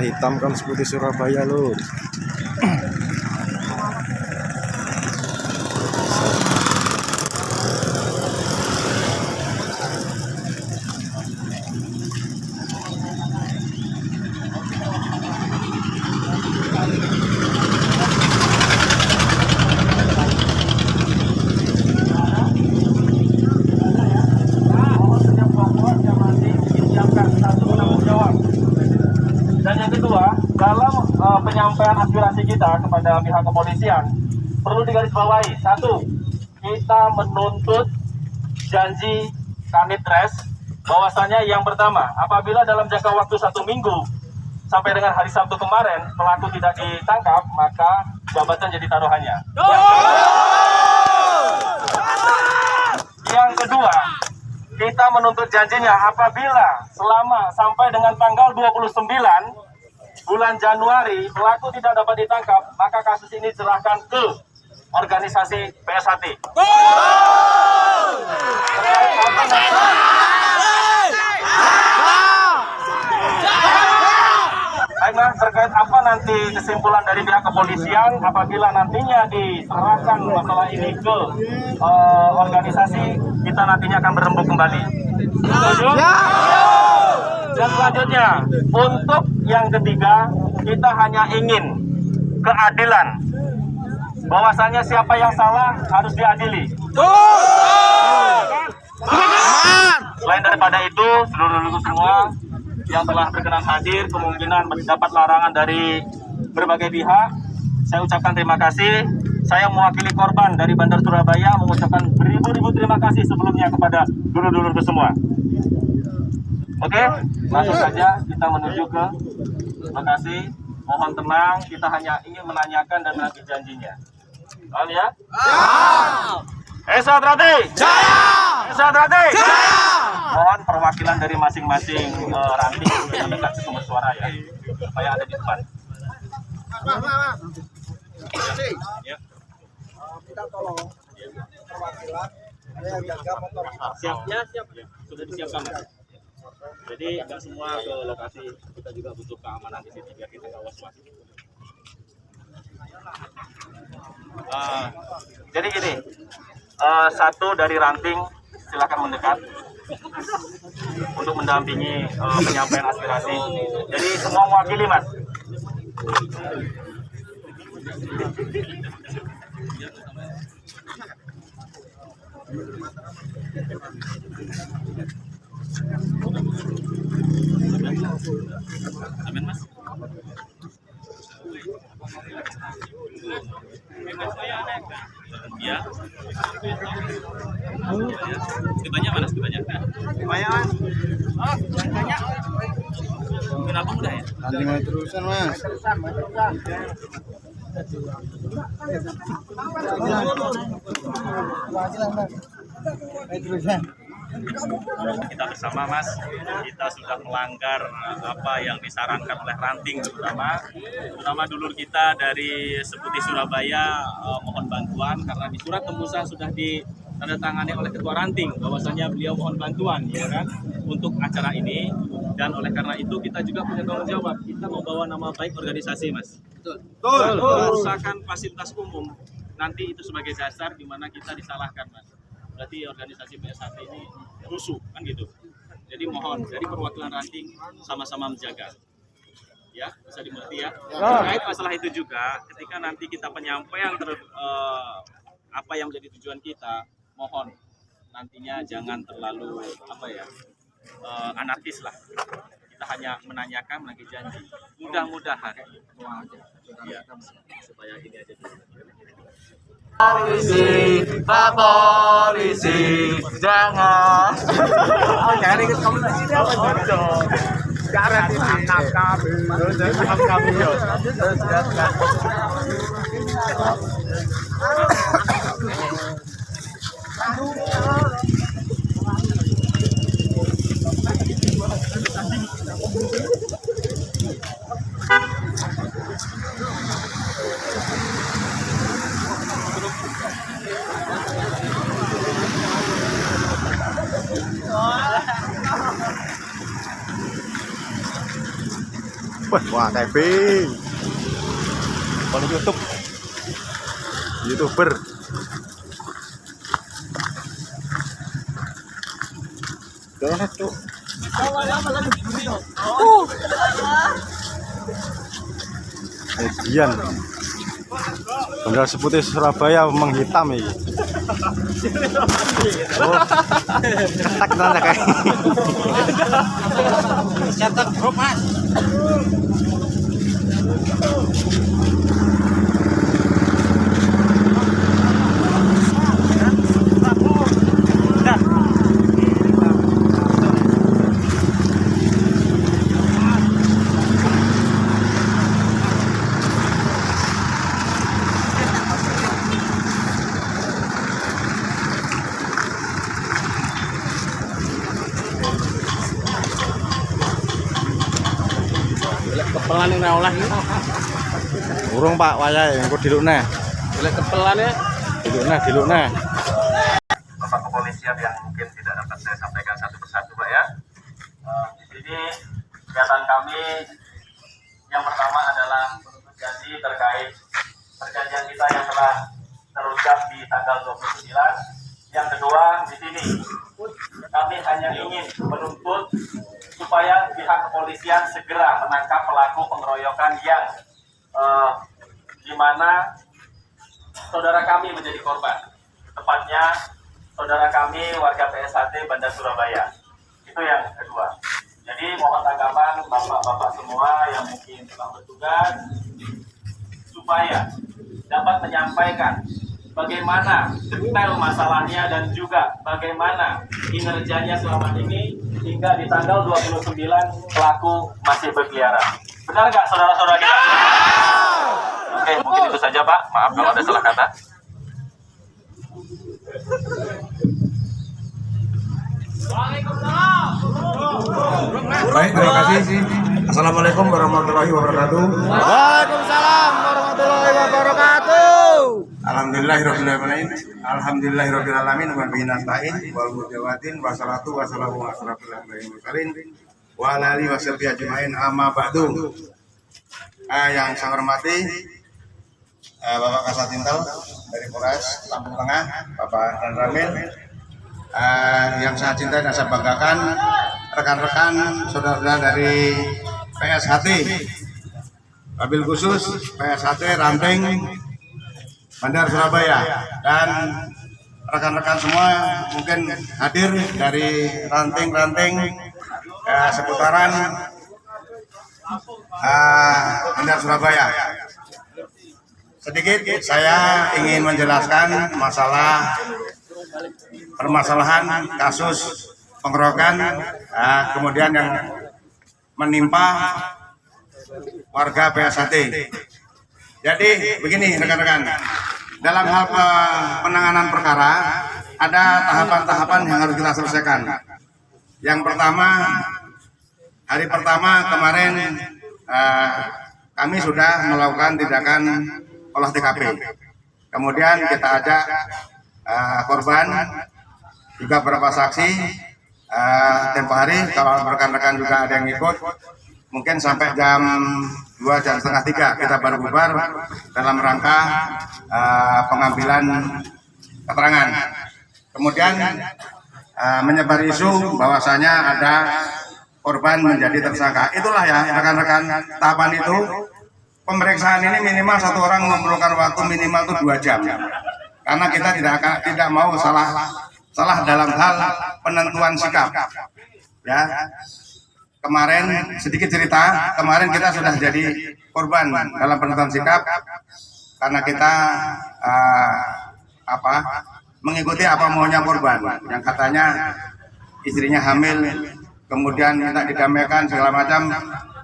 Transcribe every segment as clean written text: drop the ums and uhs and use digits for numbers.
Warna hitam kan seperti Surabaya loh. Dan yang kedua, dalam penyampaian aspirasi kita kepada pihak kepolisian, perlu digarisbawahi. Satu, kita menuntut janji Kanitres bahwasanya yang pertama, apabila dalam jangka waktu 1 minggu sampai dengan hari Sabtu kemarin pelaku tidak ditangkap, maka jabatan jadi taruhannya. Yang kedua, kita menuntut janjinya apabila selama sampai dengan tanggal 29 bulan Januari pelaku tidak dapat ditangkap, maka kasus ini serahkan ke organisasi PSHT. Baiklah, terkait apa nanti kesimpulan dari pihak kepolisian apabila nantinya diserahkan masalah ini ke organisasi, kita nantinya akan berembuk kembali. Setuju? Dan selanjutnya, untuk yang ketiga, kita hanya ingin keadilan. Bahwasanya siapa yang salah harus diadili. Selain daripada itu, seluruh semua yang telah berkenan hadir kemungkinan mendapat larangan dari berbagai pihak, saya ucapkan terima kasih. Saya mewakili korban dari Bandar Surabaya mengucapkan beribu-ribu terima kasih sebelumnya kepada dulur-dulurku semua. Oke, langsung saja kita menuju ke lokasi. Mohon tenang, kita hanya ingin menanyakan dan menagih janjinya. Paham ya? Esa Trati! Jaya! Esa Trati! Jaya! Mohon perwakilan dari masing-masing ranting untuk mendekat ke sumber suara ya, supaya ada di depan. Ya. Kita tolong perwakilan jaga motor. Siap, ya, siap. Sudah disiapkan, Mas. Jadi nggak semua ke lokasi, kita juga butuh keamanan di sini biar kita nggak was-was. Jadi gini, satu dari ranting silakan mendekat untuk mendampingi penyampaian aspirasi. Jadi semua mewakili, Mas. Amin, Mas. Ya. Banyak mana? Banyak. Lumayan. Oh, banyak. Kenapa mudah ya? Nanti mau terusan, Mas. Kita bersama, Mas, kita sudah melanggar apa yang disarankan oleh ranting terutama dulur kita dari Seputi Surabaya. Mohon bantuan karena di surat tembusan sudah ditandatangani oleh ketua ranting bahwasanya beliau mohon bantuan ya kan untuk acara ini, dan oleh karena itu kita juga punya tanggung jawab, kita membawa nama baik organisasi, Mas. Betul. Merusakan fasilitas umum nanti itu sebagai dasar di mana kita disalahkan, Mas. Berarti organisasi PSHT ini rusuh kan gitu. Jadi mohon dari perwakilan ranting sama-sama menjaga. Ya, bisa dimengerti ya. Terkait masalah itu juga, ketika nanti kita penyampaian apa yang menjadi tujuan kita, mohon nantinya jangan terlalu anarkis lah. Kita hanya menanyakan lagi janji. Mudah-mudahan ya, supaya ini aja dulu. Polisi, Pak Polisi, jangan. Oh, jangan ikut kamu lagi dia apa dong? Jangan ditangkap kami. Tangkap kami yo. Wah, Kevin. Kalau YouTube. YouTuber. Jangan tuh. Edian. Bandara Seputih Surabaya menghitam ini. Oh, ketak nana kayak. Cetak bro mas. Kepelan ini oleh. Urung Pak, wayahe engko dilukne. Boleh kepelan ya. Dilukne. Bapak kepolisian yang mungkin tidak dapat saya sampaikan satu persatu, Pak ya. Di sini kegiatan kami yang pertama adalah janji terkait perjanjian kita yang telah terucap di tanggal 29. Yang kedua, di sini kami hanya ingin menuntut supaya pihak kepolisian segera menangkap pelaku pengeroyokan yang di mana saudara kami menjadi korban. Tepatnya saudara kami warga PSHT Bandar Surabaya. Itu yang kedua. Jadi mohon tanggapan bapak-bapak semua yang mungkin telah bertugas supaya dapat menyampaikan bagaimana detail masalahnya dan juga bagaimana kinerjanya selama ini hingga di tanggal 29 pelaku masih berkeliaran. Benar nggak saudara-saudara kita? Oke, mungkin itu saja Pak. Maaf kalau ada salah kata. Baik, terima kasih. Assalamualaikum warahmatullahi wabarakatuh. Waalaikumsalam warahmatullahi wabarakatuh. Alhamdulillahirobbilalamin. Alhamdulillahirobbilalamin. Wa bihi nasta'in wal mujawadin wassalatu wassalamu ala asyrofil anbiya'i wal mursalin wa ala alihi washabihi ajmain amma ba'du. Yang saya hormati Bapak Kasat Intel dari Polres Lampung Tengah, Bapak Dan Ramil. Yang saya cintai dan saya banggakan rekan-rekan saudara-saudara dari PSHT, wabil khusus PSHT Ranting Bandar Surabaya, dan rekan-rekan semua mungkin hadir dari ranting-ranting seputaran Bandar Surabaya. Sedikit saya ingin menjelaskan masalah permasalahan kasus pengeroyokan kemudian yang menimpa warga PSHT. Jadi begini rekan-rekan, dalam hal penanganan perkara ada tahapan-tahapan yang harus kita selesaikan. Yang pertama, hari pertama kemarin kami sudah melakukan tindakan olah TKP. Kemudian kita ajak korban, juga beberapa saksi, tempo hari kalau rekan-rekan juga ada yang ikut, mungkin sampai jam 2, jam setengah 3 kita baru bubar dalam rangka pengambilan keterangan. Kemudian menyebar isu bahwasanya ada korban menjadi tersangka. Itulah ya rekan-rekan, tahapan itu. Pemeriksaan ini minimal satu orang memerlukan waktu minimal itu 2 jam. Karena kita tidak mau salah dalam hal penentuan sikap. Ya, kemarin sedikit cerita, kemarin kita sudah jadi korban dalam penentuan sikap karena kita mengikuti apa maunya korban yang katanya istrinya hamil, kemudian minta didamaikan segala macam.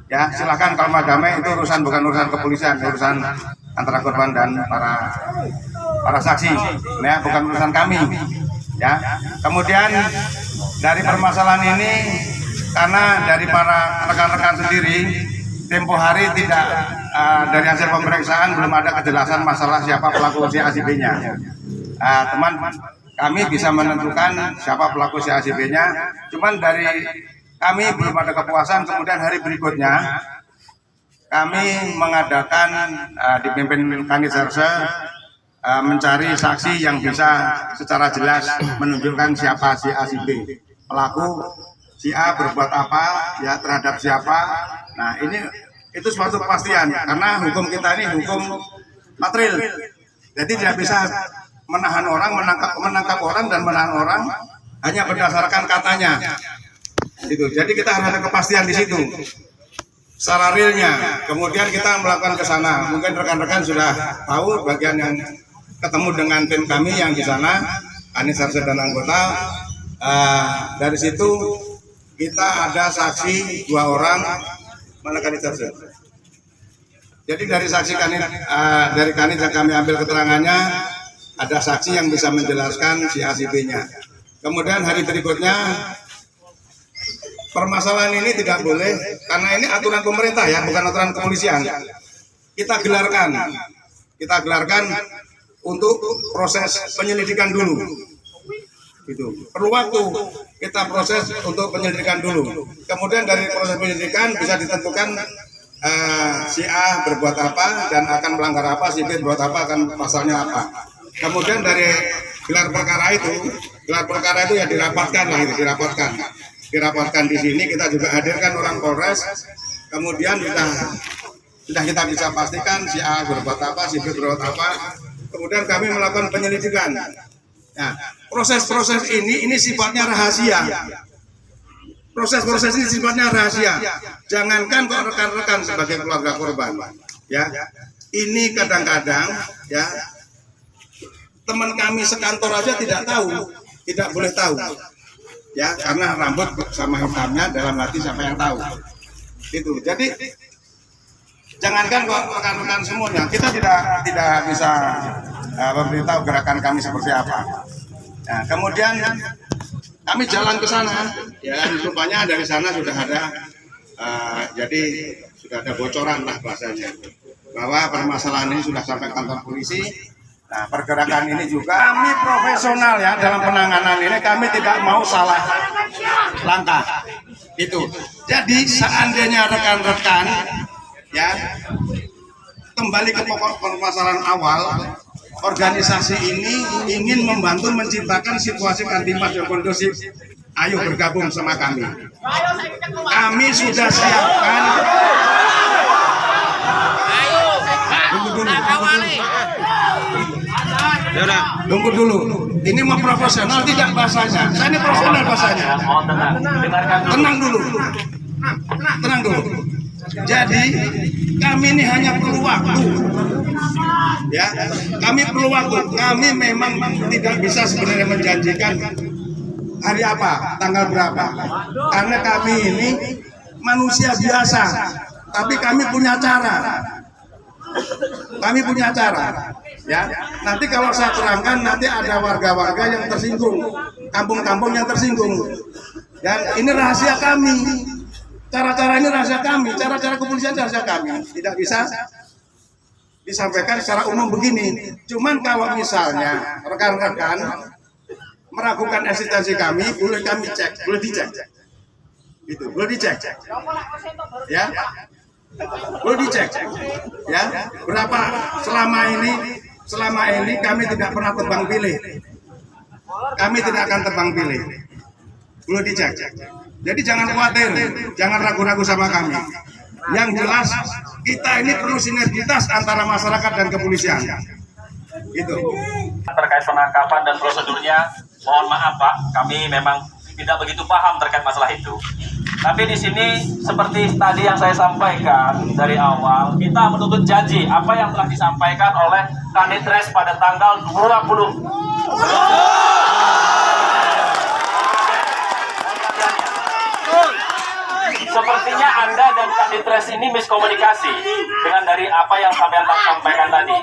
Ya, silakan kalau mau damai itu urusan, bukan urusan kepolisian, urusan antara korban dan para saksi, ya, bukan urusan kami. Ya, kemudian dari permasalahan ini, karena dari para rekan-rekan sendiri tempo hari tidak dari hasil pemeriksaan belum ada kejelasan masalah siapa pelaku CACB-nya. Teman kami bisa menentukan siapa pelaku CACB-nya, cuman dari kami belum ada kepuasan. Kemudian hari berikutnya kami mengadakan dipimpin Kanit Serse mencari saksi yang bisa secara jelas menunjukkan siapa si A si B, pelaku si A berbuat apa ya terhadap siapa. Nah ini itu suatu kepastian karena hukum kita ini hukum material, jadi tidak bisa menahan orang, menangkap orang dan menahan orang hanya berdasarkan katanya. Itu. Jadi kita harus ada kepastian di situ. Secara realnya, kemudian kita melakukan ke sana. Mungkin rekan-rekan sudah tahu bagian yang ketemu dengan tim kami yang di sana, Kanit Serse dan anggota. Dari situ kita ada saksi 2 orang, mana Kanit Serse. Jadi dari saksi Kanit, dari Kanit yang kami ambil keterangannya, ada saksi yang bisa menjelaskan si A si B-nya. Kemudian hari berikutnya, permasalahan ini tidak boleh karena ini aturan pemerintah ya, bukan aturan kepolisian. Kita gelarkan untuk proses penyelidikan dulu. Itu perlu waktu, kita proses untuk penyelidikan dulu. Kemudian dari proses penyelidikan bisa ditentukan si A berbuat apa dan akan melanggar apa, si B berbuat apa, akan pasalnya apa. Kemudian dari gelar perkara itu ya dirapatkan lah, itu dirapatkan di sini. Kita juga hadirkan orang Polres. Kemudian sudah kita bisa pastikan si A berbuat apa, si B berbuat apa. Kemudian kami melakukan penyelidikan. Nah, proses-proses ini sifatnya rahasia. Proses-proses ini sifatnya rahasia. Jangankan kok rekan-rekan sebagai keluarga korban, ya. Ini kadang-kadang, ya, teman kami sekantor aja tidak tahu, tidak boleh tahu. Ya, karena rambut sama hitamnya dalam hati siapa yang tahu. Itu. Jadi jangankan kok rekan-rekan semuanya, kita tidak bisa memberitahu gerakan kami seperti apa. Nah, kemudian kami jalan ke sana, ya, rupanya dari sana sudah ada, jadi sudah ada bocoran lah bahasanya, bahwa permasalahan ini sudah sampai kantor polisi. Nah, pergerakan ini juga kami profesional ya dalam penanganan ini, kami tidak mau salah langkah. Itu. Jadi seandainya rekan-rekan ya kembali ke pokok permasalahan awal, organisasi ini ingin membantu menciptakan situasi kantimas yang kondusif. Ayo bergabung sama kami. Kami sudah siapkan. Tunggu dulu. Ini mau profesional tidak bahasanya. Saya ini profesional bahasanya. Tenang dulu. Tenang dulu. Jadi kami ini hanya perlu waktu. Ya, kami perlu waktu. Kami memang tidak bisa sebenarnya menjanjikan hari apa, tanggal berapa. Karena kami ini manusia biasa. Tapi kami punya cara. Kami punya cara. Ya, nanti kalau saya terangkan nanti ada warga-warga yang tersinggung, kampung-kampung yang tersinggung. Dan ini rahasia kami. Cara-cara ini rahasia kami, cara-cara kepolisian rahasia kami. Tidak bisa disampaikan secara umum begini. Cuman kalau misalnya rekan-rekan meragukan eksistensi kami, boleh kami cek, boleh dicek. Itu, boleh dicek. Ya. Boleh dicek. Ya, berapa selama ini kami tidak pernah tebang pilih. Kami tidak akan tebang pilih. Boleh dicek. Jadi jangan khawatir, jangan ragu-ragu sama kami. Yang jelas kita ini perlu sinergitas antara masyarakat dan kepolisian. Gitu. Terkait penangkapan dan prosedurnya, mohon maaf Pak, kami memang tidak begitu paham terkait masalah itu. Tapi di sini seperti tadi yang saya sampaikan dari awal, kita menuntut janji apa yang telah disampaikan oleh Kanitres pada tanggal 20. Sepertinya Anda dan Kanitres ini miskomunikasi dengan dari apa yang sampai sampaikan tadi.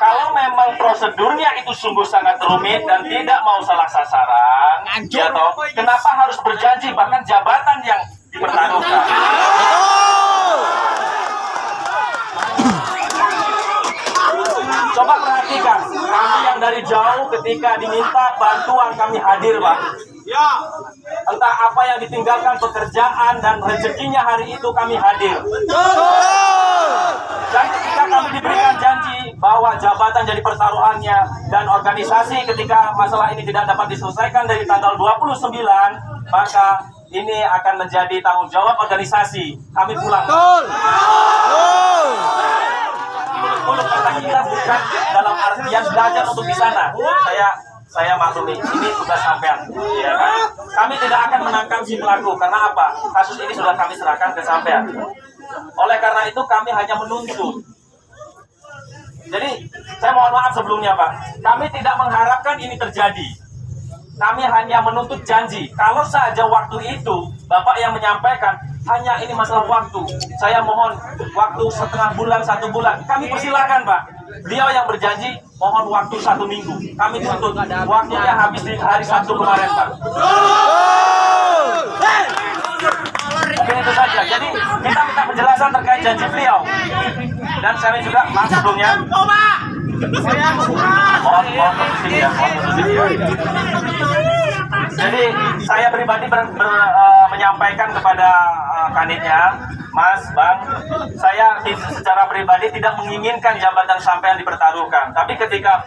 Kalau memang prosedurnya itu sungguh sangat rumit dan tidak mau salah sasaran, ya toh, kenapa harus berjanji bahkan jabatan yang dipertaruhkan? Coba perhatikan, kami yang dari jauh ketika diminta bantuan kami hadir, Pak. Ya. Entah apa yang ditinggalkan, pekerjaan dan rezekinya hari itu kami hadir. Dan ketika kami diberikan janji bahwa jabatan jadi pertaruhannya dan organisasi ketika masalah ini tidak dapat diselesaikan dari tanggal 29, maka ini akan menjadi tanggung jawab organisasi. Kami pulang. Muluk-muluk kata kita bukan dalam artian belajar untuk di sana. Saya maklumi, ini tugas sampean, ya kan? Kami tidak akan menangkap si pelaku, karena apa? Kasus ini sudah kami serahkan ke sampean. Oleh karena itu kami hanya menuntut. Jadi saya mohon maaf sebelumnya Pak, kami tidak mengharapkan ini terjadi. Kami hanya menuntut janji. Kalau saja waktu itu Bapak yang menyampaikan hanya ini masalah waktu, saya mohon waktu setengah bulan, 1 bulan, kami persilakan Pak. Beliau yang berjanji mohon waktu 1 minggu. Kami tuntut waktunya habis di hari Sabtu kemarin Pak. Mungkin itu saja. Jadi kita minta penjelasan terkait janji beliau. Dan saya juga maaf sebelumnya. Mohon sini ya. Jadi saya pribadi menyampaikan kepada kanitnya, Mas, Bang, saya secara pribadi tidak menginginkan jabatan sampean dipertaruhkan. Tapi ketika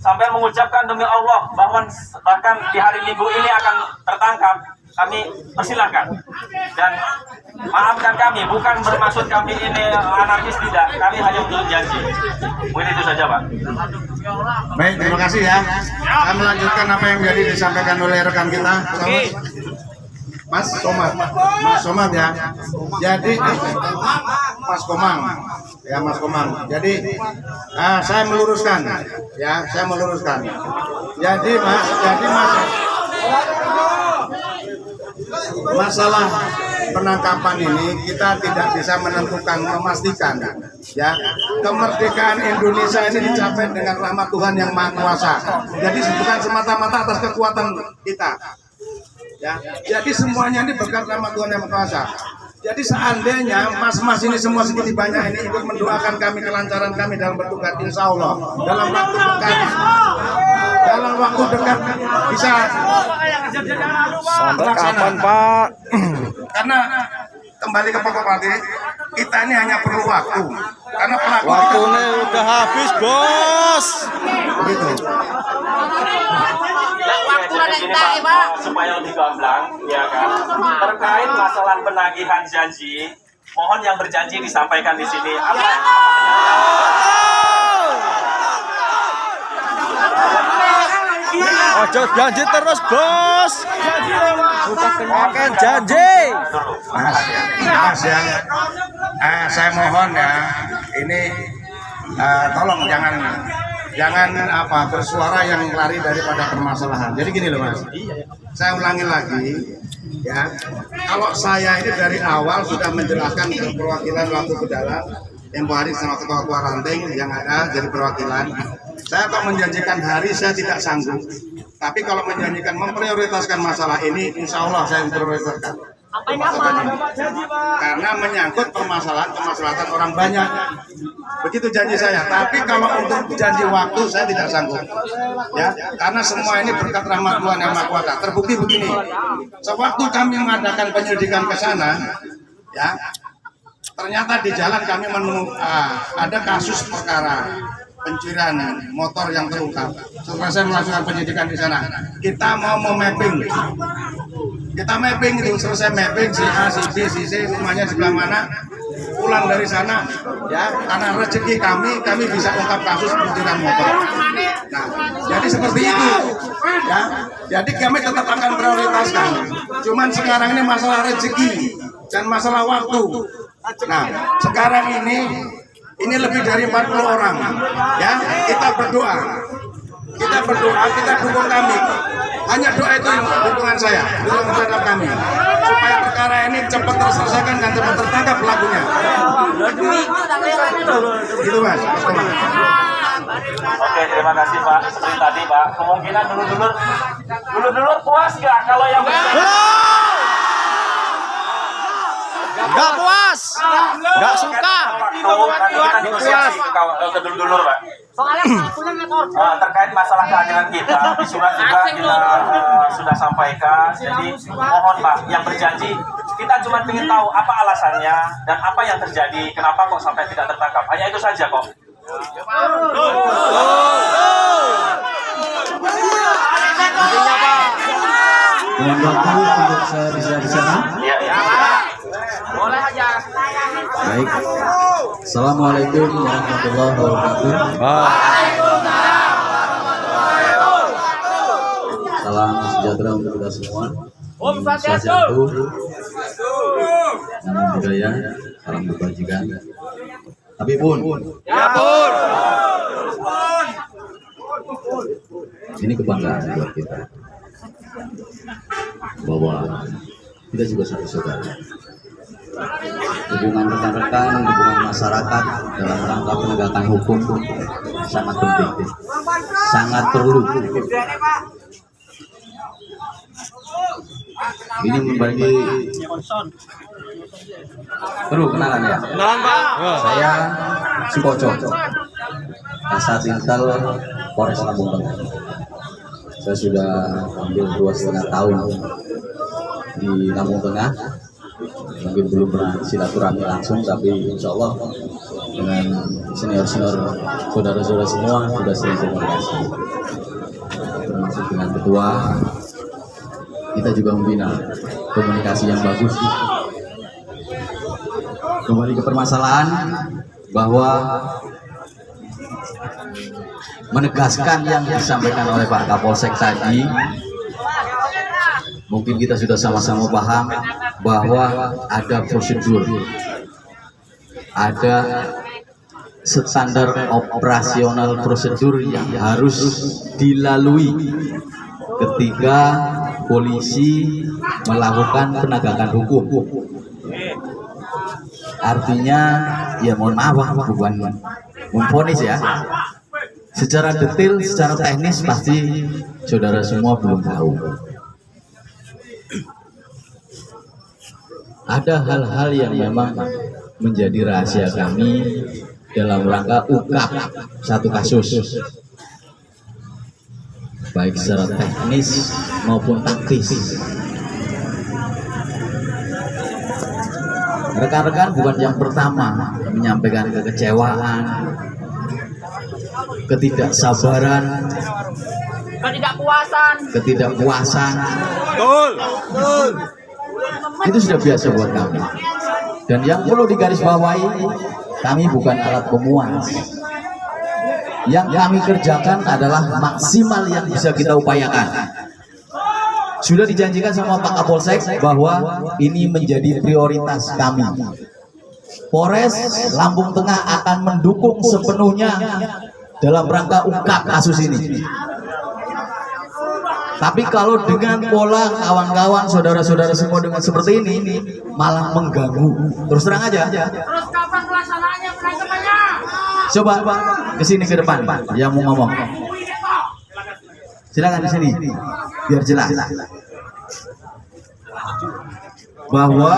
sampean mengucapkan demi Allah bahwa bahkan di hari Minggu ini akan tertangkap, kami persilahkan. Dan maafkan kami, bukan bermaksud kami ini anarkis, tidak. Kami hanya untuk janji. Mungkin itu saja, Pak. Baik, terima kasih ya. Saya melanjutkan apa yang jadi disampaikan oleh rekan kita. Mas Somad ya. Jadi Mas Komang. Ya Mas Komang. Jadi saya meluruskan ya, Jadi masalah penangkapan ini kita tidak bisa memastikan ya. Kemerdekaan Indonesia ini dicapai dengan rahmat Tuhan yang Maha Kuasa. Jadi bukan semata-mata atas kekuatan kita. Ya, jadi semuanya ini berkat rahmat Tuhan yang Maha Kuasa. Jadi seandainya mas-mas ini semua segini banyak ini ikut mendoakan kami kelancaran kami dalam bertugas, insya Allah dalam waktu dekat bisa sampai kapan Pak? Karena kembali ke pokok mati, kita ini hanya perlu waktu. Karena pelaku Waktunya udah habis bos. begitu. Supaya lebih gamblang, ya kan? Terkait masalah penagihan janji, mohon yang berjanji disampaikan di sini. Ojo janji terus bos. Makan janji. Mas ya, saya mohon ya, ini tolong jangan bersuara yang lari daripada permasalahan. Jadi gini loh Mas, saya ulangi lagi ya, kalau saya ini dari awal sudah menjelaskan ke perwakilan waktu ke dalam tempo hari sama ketua-ketua ranting yang ada dari perwakilan, saya kok menjanjikan hari saya tidak sanggup, tapi kalau menjanjikan memprioritaskan masalah ini, insya Allah saya memprioritaskan. Karena menyangkut permasalahan orang banyak, begitu janji saya. Tapi kalau untuk janji waktu saya tidak sanggup, ya, karena semua ini berkat rahmat Tuhan yang Maha Kuasa. Terbukti begini, sewaktu kami mengadakan penyelidikan ke sana, ya, ternyata di jalan kami menemukan ada kasus perkara pencurian motor yang terungkap. Setelah saya melakukan penyidikan di sana, kita mau memapping. Kita mapping itu, selesai mapping si A, si B, si C, rumahnya sebelah mana, pulang dari sana, ya, karena rezeki kami bisa ungkap kasus pencurian motor. Nah, jadi seperti itu, ya. Jadi kami tetap akan prioritaskan. Cuman sekarang ini masalah rezeki dan masalah waktu. Nah, sekarang ini lebih dari 40 orang, ya. Kita berdoa, kita dukung kami. Hanya doa itu dukungan saya, dukungan terhadap kami, supaya perkara ini cepat terselesaikan dan cepat tertangkap pelakunya. Gitu Mas. Oke, terima kasih Pak. Seperti tadi Pak, kemungkinan dulu puas nggak kalau yang Nggak puas. Nggak suka. Kita negosiasi ke dulur-dulur, Pak. Terkait masalah keadilan kita, di surat juga kita sudah sampaikan. Jadi mohon Pak, yang berjanji kita cuma ingin tahu apa alasannya dan apa yang terjadi, kenapa kok sampai tidak tertangkap. Hanya itu saja kok. Dengan waktu untuk saya bisa di sana. Iya, iya. Boleh aja. Baik. Assalamualaikum warahmatullahi wabarakatuh. Salam sejahtera untuk kita semua. Om Swastiastu. Namo Buddhaya. Salam kebajikan. Tapi pun. Ya pun. Ini kebanggaan buat kita. Bahwa kita juga satu saudara. Hubungan rekan-rekan, hubungan masyarakat dalam rangka penegakan hukum sangat penting, sangat perlu. Ini membagi perlu kenalan ya. Kenalan Pak. Saya Sukoco, Kasat Intel Polres Lampung Tengah. Saya sudah hampir 2,5 tahun di Lampung Tengah. Mungkin belum pernah silaturahmi langsung, tapi insya Allah dengan senior-senior saudara-saudara semua sudah sering komunikasi, termasuk dengan ketua. Kita juga membina komunikasi yang bagus. Kembali ke permasalahan bahwa menegaskan yang disampaikan oleh Pak Kapolsek tadi, mungkin kita sudah sama-sama paham bahwa ada prosedur, ada standar operasional prosedur yang harus dilalui ketika polisi melakukan penegakan hukum. Artinya, ya mohon maaf, bukan memvonis ya. Secara detail, secara teknis pasti saudara semua belum tahu. Ada hal-hal yang memang menjadi rahasia kami dalam rangka ungkap satu kasus, baik secara teknis maupun taktis. Rekan-rekan bukan yang pertama menyampaikan kekecewaan, ketidaksabaran, ketidakpuasan. Itu sudah biasa buat kami. Dan yang perlu digarisbawahi, kami bukan alat pemuas. Yang kami kerjakan adalah maksimal yang bisa kita upayakan. Sudah dijanjikan sama Pak Kapolsek bahwa ini menjadi prioritas kami. Polres Lampung Tengah akan mendukung sepenuhnya dalam rangka ungkap kasus ini. Tapi kalau dengan pola kawan-kawan, saudara-saudara semua dengan seperti ini, malah mengganggu. Terus terang aja. Terus kapan pelaksanaannya, penangkapannya? Coba kesini ke depan, Pak, yang mau ngomong. Silakan di sini, biar jelas. Bahwa